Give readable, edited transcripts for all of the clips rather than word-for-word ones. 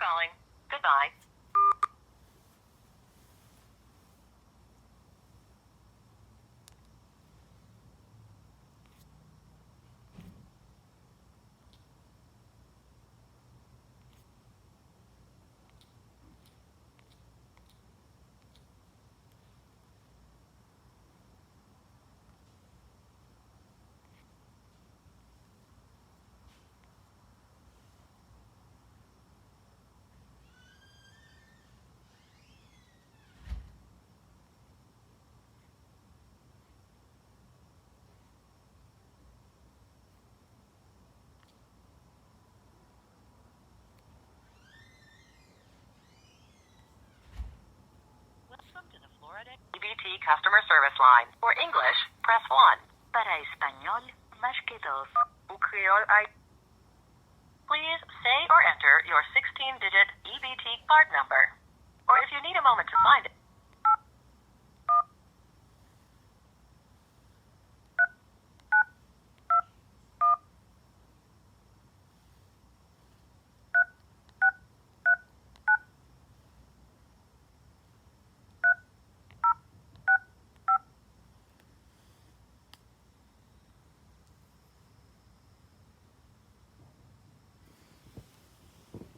calling. Goodbye. Welcome to the Florida EBT customer service line. For English, press 1. Para español, más que dos. Please say or enter your 16-digit EBT card number. Or if you need a moment to find it.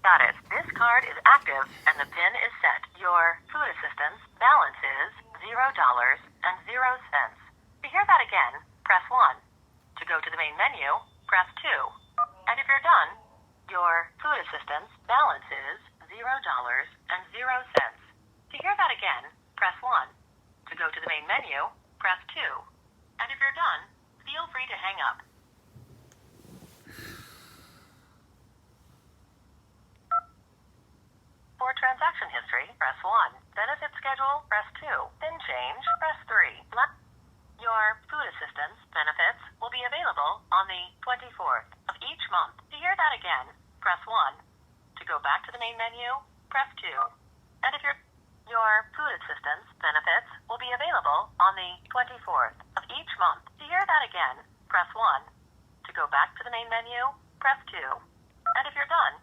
Got it. This card is active and the PIN is set. Your food assistance balance is $0 and 0 cents. To hear that again, press 1. To go to the main menu, press 2. And if you're done, your food assistance balance is $0 and 0 cents. To hear that again, press 1. To go to the main menu, press 2. And if you're done, feel free to hang up. For transaction history, press 1. Benefit schedule, press 2. PIN change, press 3. Your food assistance benefits will be available on the 24th of each month. To hear that again, press 1. To go back to the main menu, press 2. And if your food assistance benefits will be available on the 24th of each month. To hear that again, press 1. To go back to the main menu, press 2. And if you're done,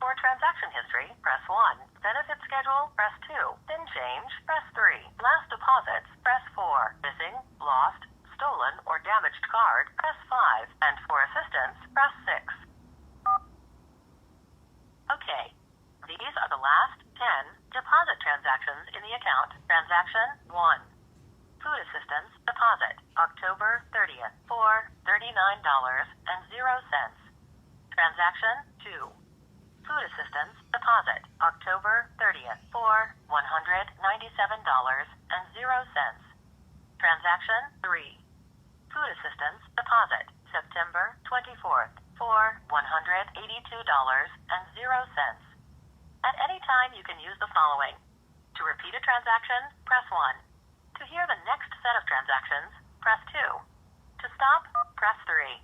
for transaction history, press 1. Benefit schedule, press 2. PIN change, press 3. Last deposits, press 4. Missing, lost, stolen, or damaged card, press 5. And for assistance, press 6. Okay. These are the last 10 deposit transactions in the account. Transaction 1. Food assistance deposit, October 30th, for $39.00. Transaction 2. Food assistance deposit, October 30th, for $197.00. Transaction 3. Food assistance deposit, September 24th, for $182.00. At any time, you can use the following. To repeat a transaction, press 1. To hear the next set of transactions, press 2. To stop, press 3.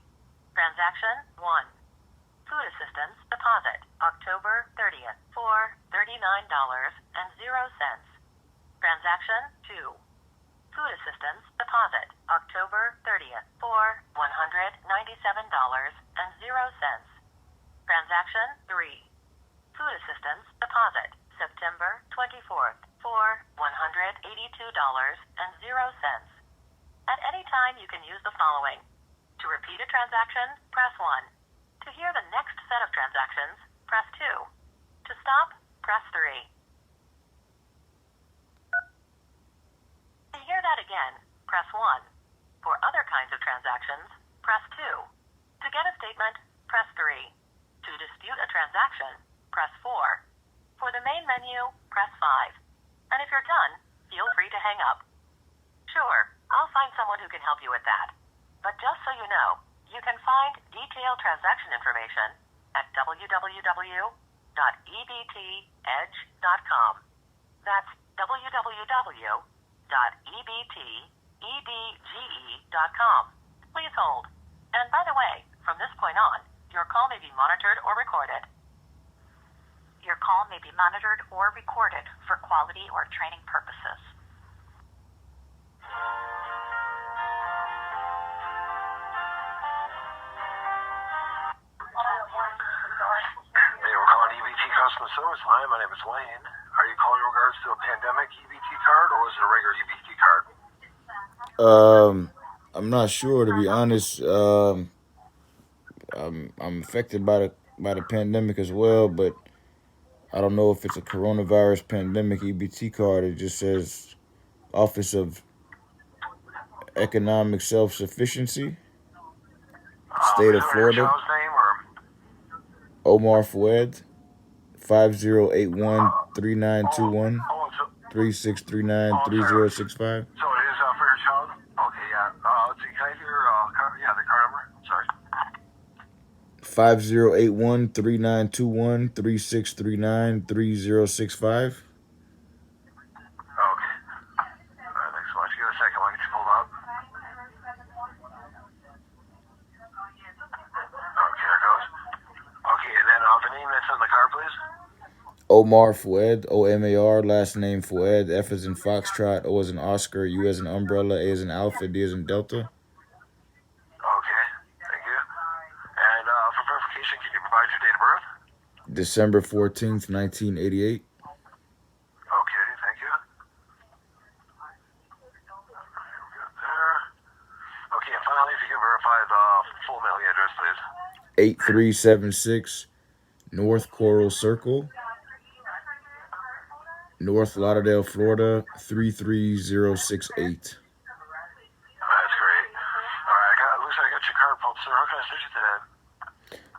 Transaction 1. Food assistance deposit, October 30th, for $39.00. Transaction 2. Food assistance deposit, October 30th, for $197.00. Transaction 3. Food assistance deposit, September 24th, for $182.00. At any time, you can use the following. To repeat a transaction, press 1. To hear the next set of transactions, press 2. To stop, press 3. To hear that again, press 1. For other kinds of transactions, press 2. To get a statement, press 3. To dispute a transaction, press 4. For the main menu, press 5. And if you're done, feel free to hang up. Sure, I'll find someone who can help you with that. But just so you know, you can find detailed transaction information at www.ebtedge.com. That's www.ebtedge.com. Please hold. And by the way, from this point on, your call may be monitored or recorded. Your call may be monitored or recorded for quality or training purposes. They were calling EBT customer service line. My name is Wayne. Are you calling in regards to a pandemic EBT card, or is it a regular EBT card? I'm not sure, to be honest. I'm affected by the pandemic as well, but I don't know if it's a coronavirus pandemic EBT card. It just says Office of Economic Self-Sufficiency, State Is of there your Florida. child's name, or Omar Fued, 5081-3921, so, 3639-3065. so it is for your child? Okay, yeah. Let's see. Can I have your the card number? Sorry. 5081-3921-3639-3065. Okay. All right, thanks so much. Give it a second. I'll get you pulled up. Okay, there it goes. Okay, and then the name that's on the card, please. Omar Fued, O-M-A-R, last name Fued, F as in Foxtrot, O as in Oscar, U as in Umbrella, A as in Alpha, D as in Delta. Okay, thank you. And for verification, can you provide your date of birth? December 14th, 1988. Okay, thank you. There. Okay, and finally, if you can verify the full mailing address, please. 8376 North Coral Circle, North Lauderdale, Florida, 33068. That's great. All right, looks like I got your card pulled, sir. How can I assist you today?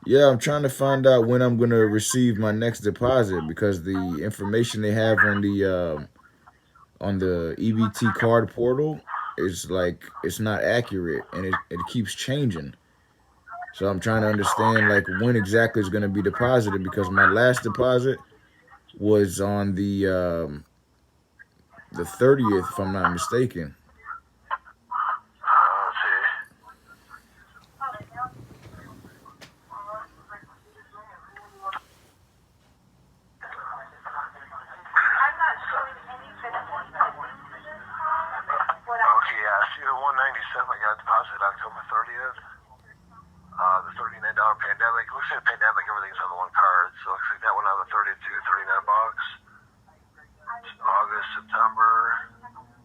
Yeah, I'm trying to find out when I'm going to receive my next deposit, because the information they have on the EBT card portal is like, it's not accurate, and it keeps changing. So I'm trying to understand like when exactly it's going to be deposited, because my last deposit was on the 30th, if I'm not mistaken. Let's see. Okay, yeah, I see the 197 I got deposited October 30th. The $39 pandemic. Looks like the pandemic, everything's on the one card. So looks like that one on the 32, 39 bucks. August, September,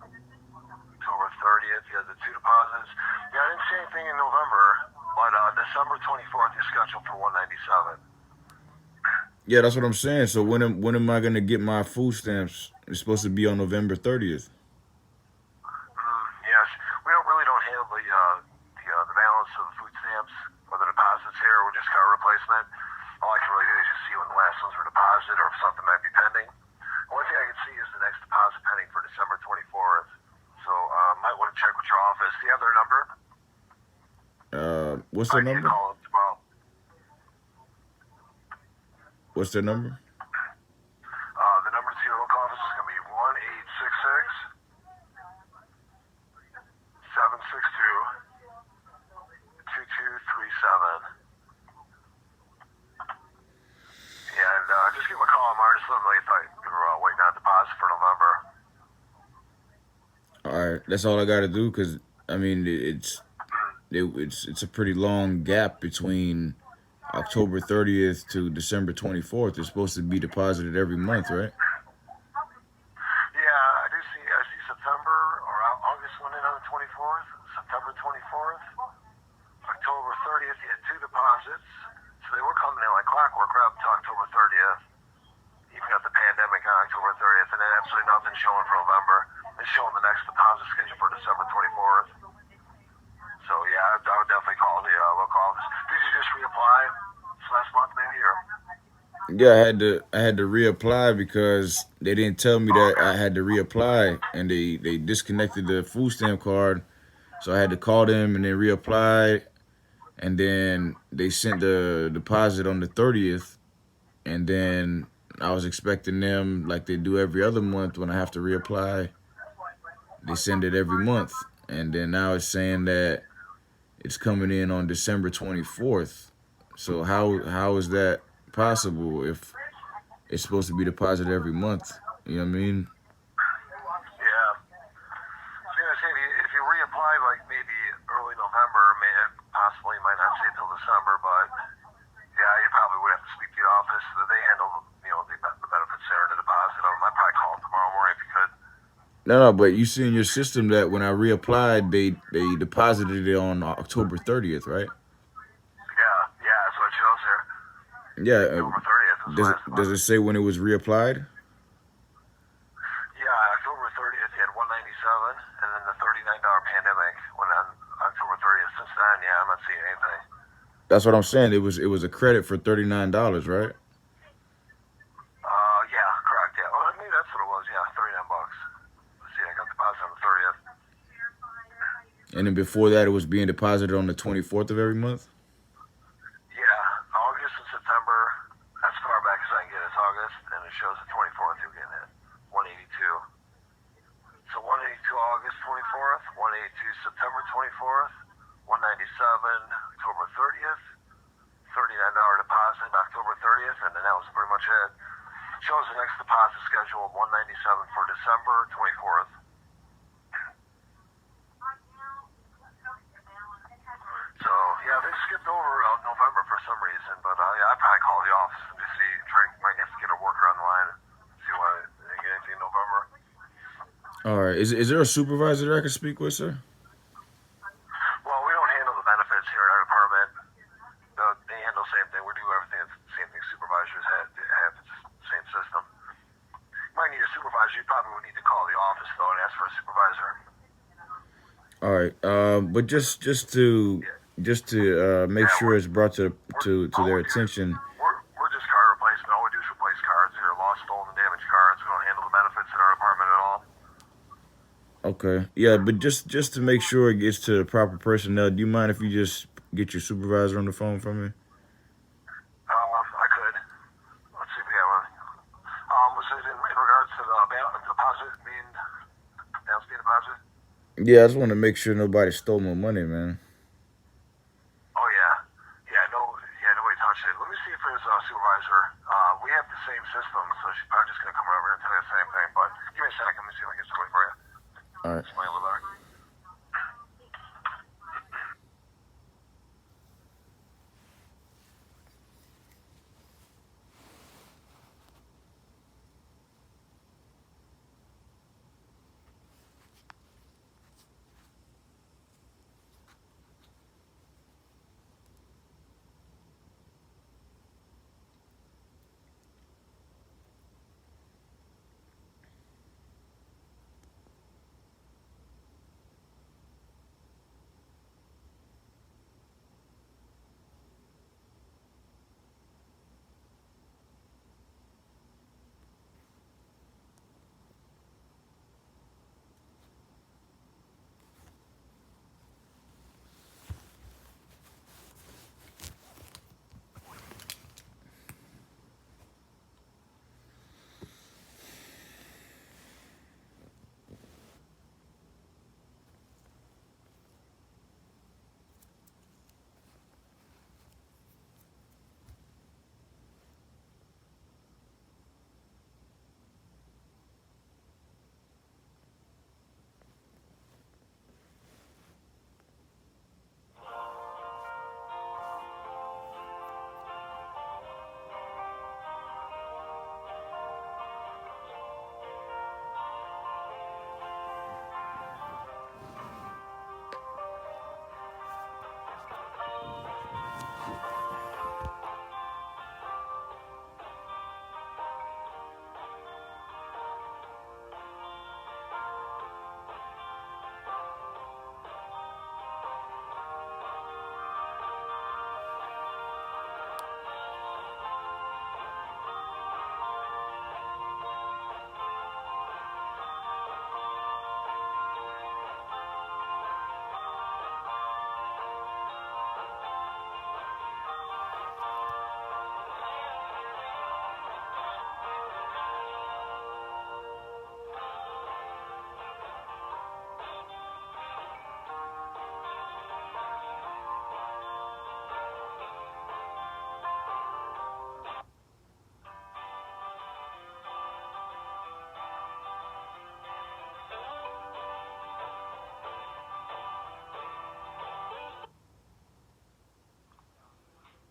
October 30th. You had the two deposits. Yeah, I didn't see anything in November, but December 24th is scheduled for 197. Yeah, that's what I'm saying. So when am I going to get my food stamps? It's supposed to be on November 30th. Yes, we don't handle the balance of the food stamps or the deposits here. We're just card replacement. All I can really do is just see when the last ones were deposited or if something might be pending. One thing I can see is the next deposit pending for December 24th. So might want to check with your office. Do you have their number? What's their number? Call them tomorrow. What's their number? The number to your local office is going to be 1-866-762-2237. And just give them a call, Mark. Just let them know you thought you were waiting on a deposit for November. All right, that's all I got to do, because I mean it's a pretty long gap between October 30th to December 24th. It's supposed to be deposited every month, right? Yeah, I see September or August went in on the 24th, September 24th, October 30th, you had two deposits. So they were coming in like clockwork right up to October 30th. You've got the pandemic on October 30th, and then absolutely nothing showing for November. It's showing the next deposit scheduled for December 24th. So yeah, I would definitely call the local office. Did you just reapply last month, maybe, or? Yeah, I had to reapply because they didn't tell me that I had to reapply, and they disconnected the food stamp card, so I had to call them and then reapply, and then they sent the deposit on the 30th, and then I was expecting them, like they do every other month when I have to reapply, they send it every month, and then now it's saying that it's coming in on December 24th. So how is that possible if it's supposed to be deposited every month? You know what I mean? Yeah. I was gonna say if you reapply like maybe early November, possibly might not see until December, but yeah, you probably would have to speak to the office. They handle, they No, but you see in your system that when I reapplied, they deposited it on October 30th, right? Yeah, yeah, that's what it shows here. Yeah. October 30th was Does it last does month. it say when it was reapplied? Yeah, October 30th you had 197, and then the $39 pandemic went on October 30th. Since then, yeah, I'm not seeing anything. That's what I'm saying. It was a credit for $39, right? Yeah, correct. Yeah, well, maybe that's what it was. Yeah, $39. Let's see, I got deposit on the 30th. And then before that, it was being deposited on the 24th of every month. Yeah, August and September. As far back as I can get, it's August, and it shows the 24th you're getting it. 182. So 182 August 24th, 182 September 24th, 197 October 30th, $39 deposit October 30th, and then that was pretty much it. Shows the next deposit schedule of 197 for December 24th. So yeah, they skipped over November for some reason, but yeah, I probably call the office and just see, might have to get a worker on the line, see why they didn't get anything in November. All right. Is there a supervisor that I can speak with, sir? Well, we don't handle the benefits here in our department. They handle the same thing. We do everything. It's the same thing supervisors have. It's the same system. You might need a supervisor. You probably would need to call the office though and ask for a supervisor. All right. But just to make Yeah, sure it's brought to all their we do is attention. we're just car replacement. All we do is replace cars here, lost, stolen, damaged cars. We don't handle the benefits in our department at all. Okay. Yeah, but just to make sure it gets to the proper personnel, do you mind if you just get your supervisor on the phone for me? I could. Let's see if we have one. Was it in regards to the deposit being deposit? Yeah, I just want to make sure nobody stole my money, man. Oh yeah, nobody touched it. Let me see if there's a supervisor. We have the same system, so she's probably just gonna come over here and tell you the same thing. But give me a second. Let me see if I can get somebody for you. All right. Explain a little better.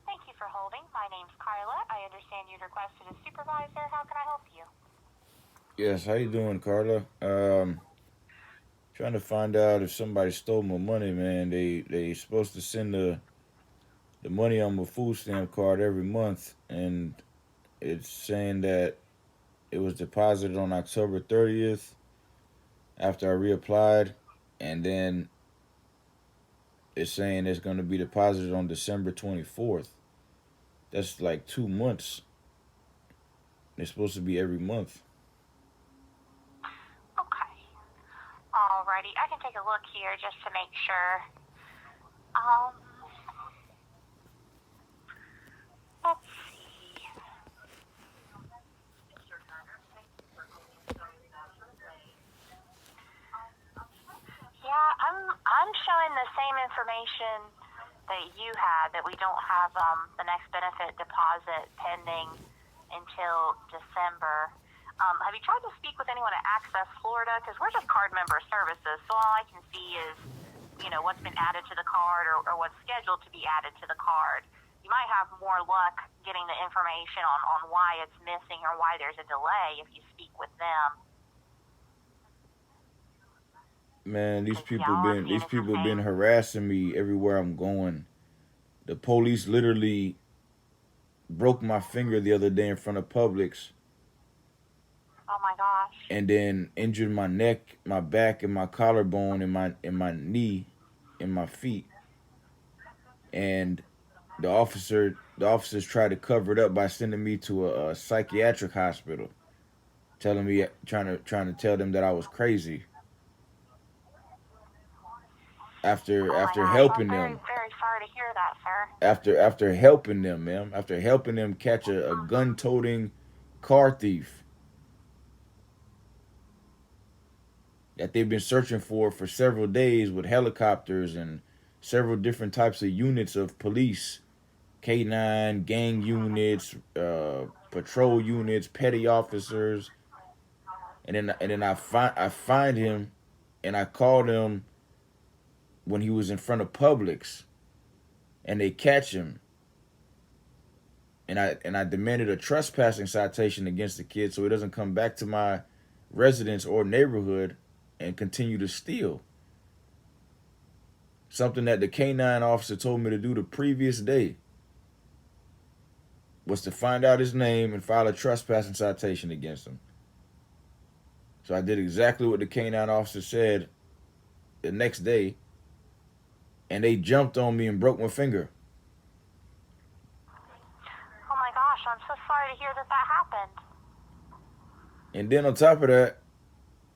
Thank you for holding. My name's Carla. I understand you'd requested a supervisor. How can I help you? Yes, how you doing, Carla? Trying to find out if somebody stole my money, man. They supposed to send the money on my food stamp card every month, and it's saying that it was deposited on October 30th after I reapplied, and then it's saying it's going to be deposited on December 24th. That's like 2 months. It's supposed to be every month. Okay. Alrighty. I can take a look here just to make sure. Um, let's see. Yeah, I'm showing the same information that you had, that we don't have the next benefit deposit pending until December. Have you tried to speak with anyone at Access Florida? Because we're just card member services, so all I can see is, what's been added to the card, or what's scheduled to be added to the card. You might have more luck getting the information on why it's missing or why there's a delay if you speak with them. Man, these 'Cause, yeah, people all I'm been seeing these is the people been same. harassing me everywhere I'm going. The police literally broke my finger the other day in front of Publix, Oh my gosh. and then injured my neck, my back, and my collarbone, and my knee, and my feet. And the officers tried to cover it up by sending me to a psychiatric hospital, telling me trying to tell them that I was crazy after Oh my after gosh. I'm helping very, them very sorry to hear that, sir. after helping them, man, after helping them catch a gun-toting car thief that they've been searching for several days with helicopters and several different types of units of police, K9, gang units, patrol units, petty officers, and then I find him, and I called him when he was in front of Publix, and they catch him, and I demanded a trespassing citation against the kid so he doesn't come back to my residence or neighborhood and continue to steal. Something that the K9 officer told me to do the previous day was to find out his name and file a trespassing citation against him. So I did exactly what the K9 officer said the next day, and they jumped on me and broke my finger. Oh my gosh. I'm so sorry to hear that happened. And then on top of that,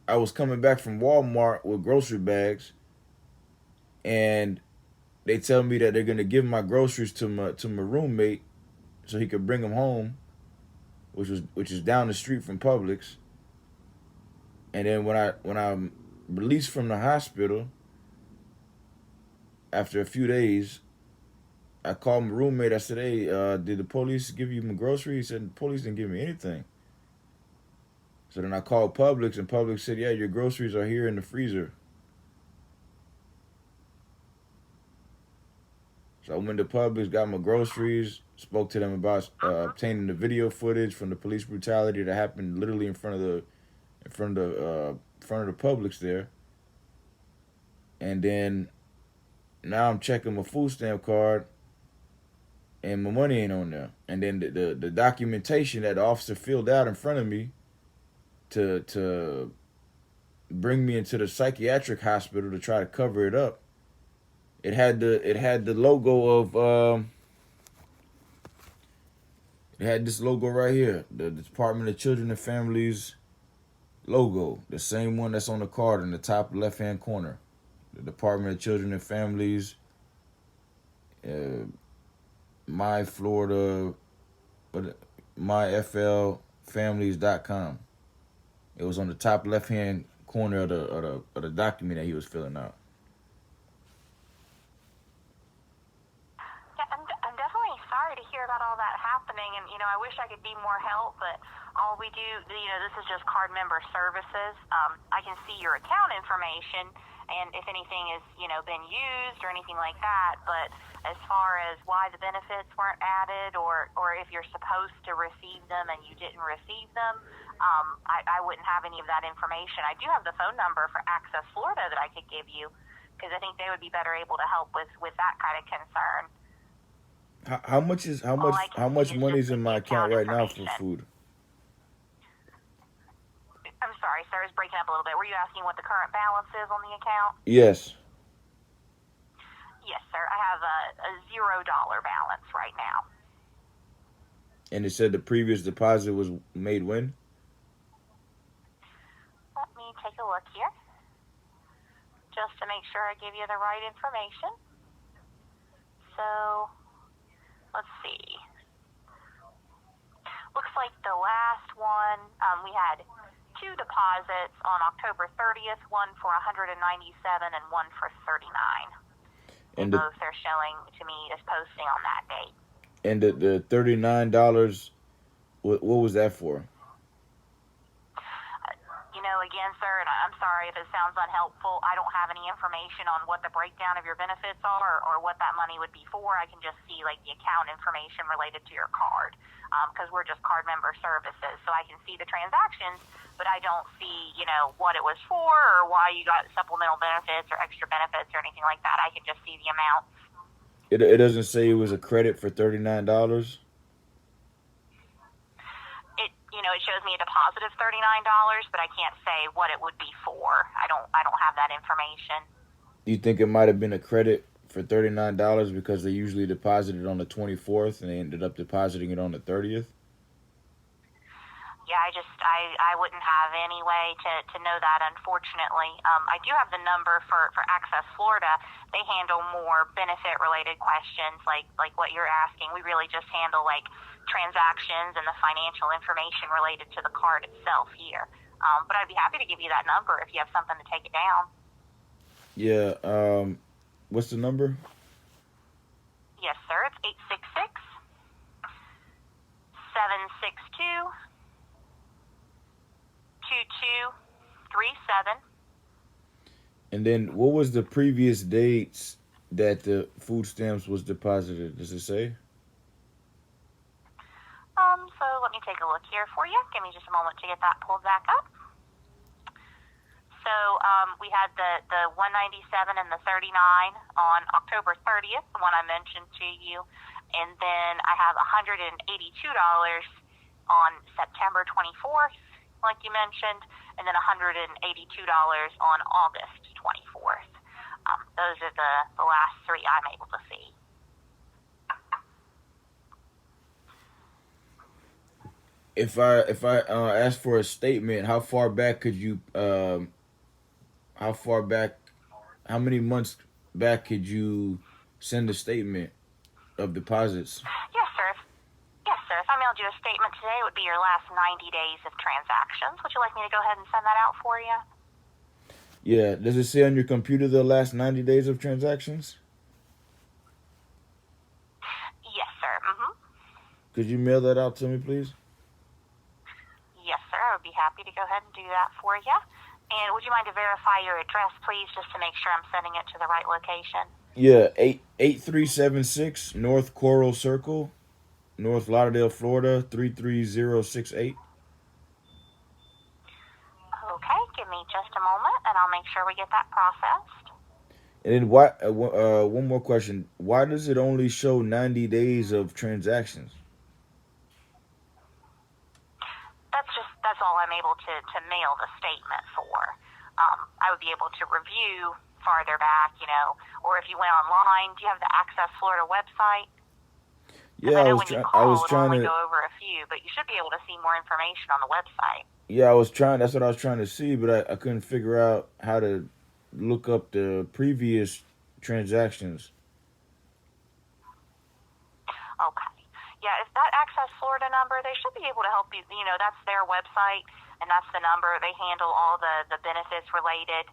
I was coming back from Walmart with grocery bags, and they tell me that they're gonna give my groceries to my roommate so he could bring them home, which is down the street from Publix. And then when I'm released from the hospital after a few days, I called my roommate. I said, "Hey, did the police give you my groceries?" He said, "The police didn't give me anything." So then I called Publix, and Publix said, "Yeah, your groceries are here in the freezer." So I went to Publix, got my groceries, spoke to them about obtaining the video footage from the police brutality that happened literally in front of the Publix there, and then now I'm checking my food stamp card, and my money ain't on there. And then the documentation that the officer filled out in front of me to bring me into the psychiatric hospital to try to cover it up. It had the logo of it had this logo right here, the Department of Children and Families logo, the same one that's on the card in the top left hand corner. The Department of Children and Families, my Florida, myflfamilies.com. It was on the top left hand corner of the document that he was filling out. Yeah, I'm definitely sorry to hear about all that happening, and I wish I could be more help, but all we do, this is just card member services. I can see your account information, and if anything is, been used or anything like that. But as far as why the benefits weren't added, or if you're supposed to receive them and you didn't receive them, I wouldn't have any of that information. I do have the phone number for Access Florida that I could give you, because I think they would be better able to help with that kind of concern. How much money is in my account right now for food? I'm sorry, sir, it's breaking up a little bit. Were you asking what the current balance is on the account? Yes. Yes, sir. I have a $0 balance right now. And it said the previous deposit was made when? Let me take a look here, just to make sure I give you the right information. So, let's see. Looks like the last one, we had 2 deposits on October 30th, one for $197 and one for $39. And both are showing to me as posting on that date. And the $39, what was that for? Again, sir, and I'm sorry if it sounds unhelpful, I don't have any information on what the breakdown of your benefits are or what that money would be for. I can just see, the account information related to your card, because we're just card member services. So I can see the transactions, but I don't see, what it was for or why you got supplemental benefits or extra benefits or anything like that. I can just see the amounts. It doesn't say it was a credit for $39? It shows me a deposit of $39, but I can't say what it would be for. I don't have that information. You think it might have been a credit for $39 because they usually deposit it on the 24th and they ended up depositing it on the 30th? Yeah, I wouldn't have any way to know that, unfortunately. I do have the number for Access Florida. They handle more benefit-related questions like what you're asking. We really just handle, transactions and the financial information related to the card itself here. But I'd be happy to give you that number if you have something to take it down. Yeah, what's the number? Yes, sir. It's 866-762-2237. And then what was the previous dates that the food stamps was deposited? Does it say? So let me take a look here for you. Give me just a moment to get that pulled back up. So we had the 197 and the 39 on October 30th, the one I mentioned to you. And then I have $182 on September 24th, like you mentioned, and then $182 on August 24th. Those are the last 3 I'm able to see. If I ask for a statement, how far back could you how many months back could you send a statement of deposits? Yes, sir. If I mailed you a statement today, it would be your last 90 days of transactions. Would you like me to go ahead and send that out for you? Yeah. Does it say on your computer the last 90 days of transactions? Yes, sir. Mm-hmm. Could you mail that out to me, please? Yes, sir. I would be happy to go ahead and do that for you. And would you mind to verify your address, please, just to make sure I'm sending it to the right location? Yeah, 8376 North Coral Circle, North Lauderdale, Florida, 33068. Okay, give me just a moment, and I'll make sure we get that processed. And then why? One more question. Why does it only show 90 days of transactions? That's all I'm able to mail the statement for. I would be able to review farther back, or if you went online. Do you have the Access Florida website? Yeah, I was trying to to go over a few, but you should be able to see more information on the website. Yeah, that's what I was trying to see, but I couldn't figure out how to look up the previous transactions. Okay. Yeah, if that Access Florida number, they should be able to help you. That's their website, and that's the number. They handle all the benefits related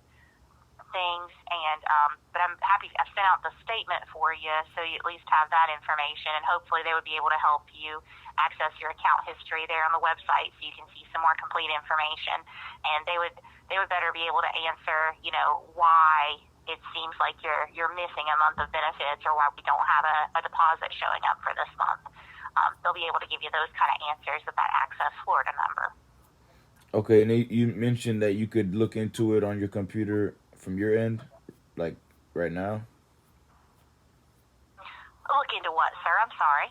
things. And but I'm happy I've sent out the statement for you, so you at least have that information. And hopefully they would be able to help you access your account history there on the website, so you can see some more complete information. And they would better be able to answer, why it seems like you're missing a month of benefits, or why we don't have a deposit showing up for this month. They'll be able to give you those kind of answers with that Access Florida number. Okay, and you mentioned that you could look into it on your computer from your end, like right now. Look into what, sir? I'm sorry.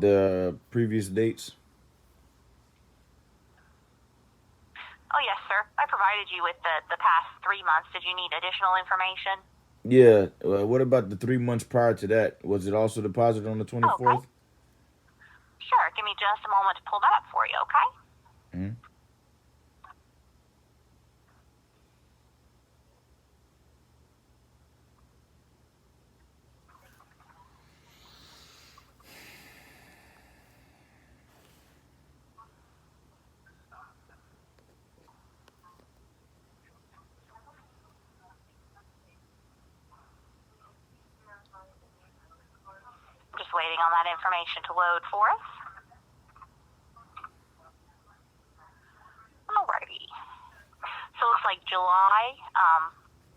The previous dates. Oh, yes, sir. I provided you with the past 3 months. Did you need additional information? Yeah. What about the 3 months prior to that? Was it also deposited on the 24th? Okay. Sure. Give me just a moment to pull that up for you, okay? Mm-hmm. Just waiting on that information to load for us. Alrighty. So it looks like July,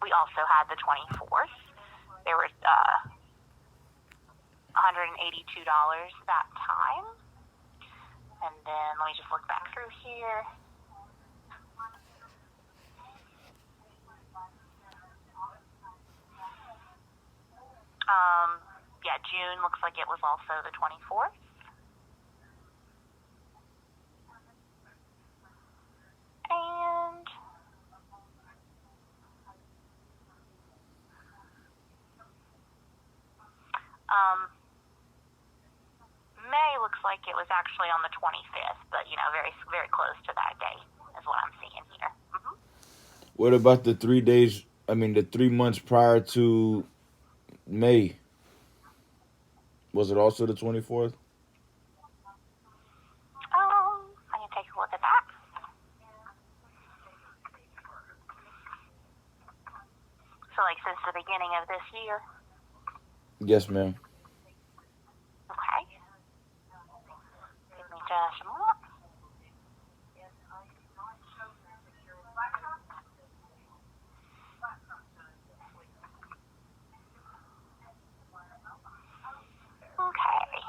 we also had the 24th. There were $182 that time. And then let me just look back through here. Yeah, June looks like it was also the 24th. And May looks like it was actually on the 25th, but very, very close to that day is what I'm seeing here. Mm-hmm. What about the 3 days? I mean, the 3 months prior to May. Was it also the 24th? I can take a look at that. So, since the beginning of this year? Yes, ma'am. Okay. Give me just a moment. Okay.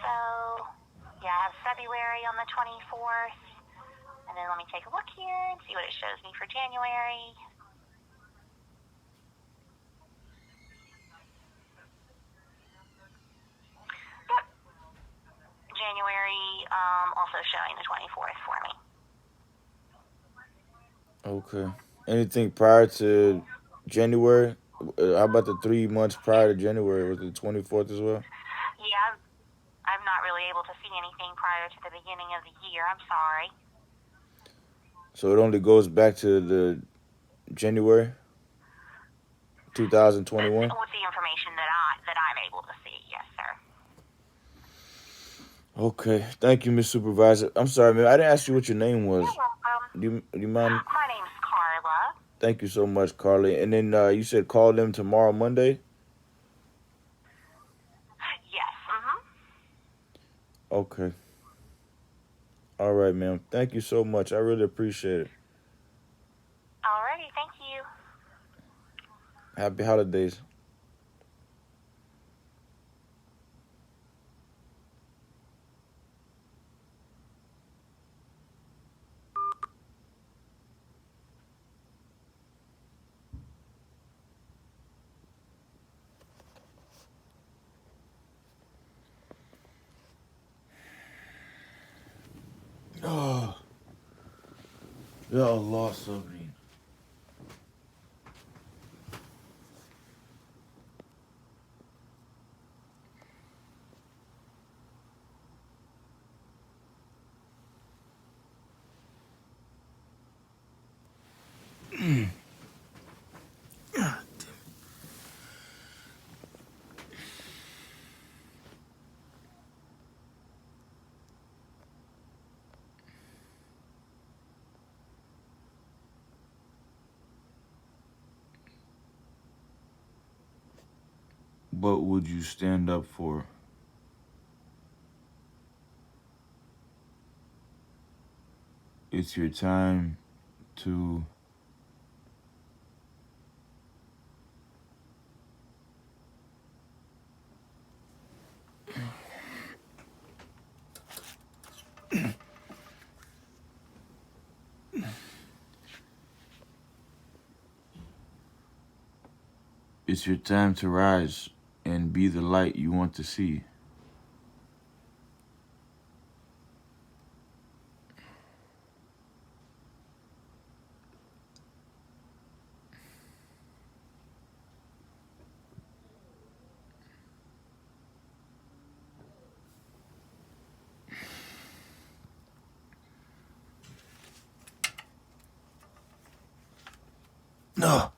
So, yeah, I have February on the 24th. And then let me take a look here and see what it shows me for January. Yep. January also showing the 24th for me. Okay. Anything prior to January? How about the 3 months prior to January? Was it the 24th as well? Yeah, I'm not really able to see anything prior to the beginning of the year. I'm sorry. So it only goes back to the January 2021? With the information that I'm able to see, yes, sir. Okay. Thank you, Miss Supervisor. I'm sorry, man. I didn't ask you what your name was. You're welcome. Do you mind? My name's Carla. Thank you so much, Carly. And then you said call them tomorrow, Monday? Yes. Mm-hmm. Okay. All right, ma'am. Thank you so much. I really appreciate it. Alrighty, thank you. Happy holidays. Oh, ya Allah, Sabri. What would you stand up for? It's your time to it's your time to rise and be the light you want to see. No.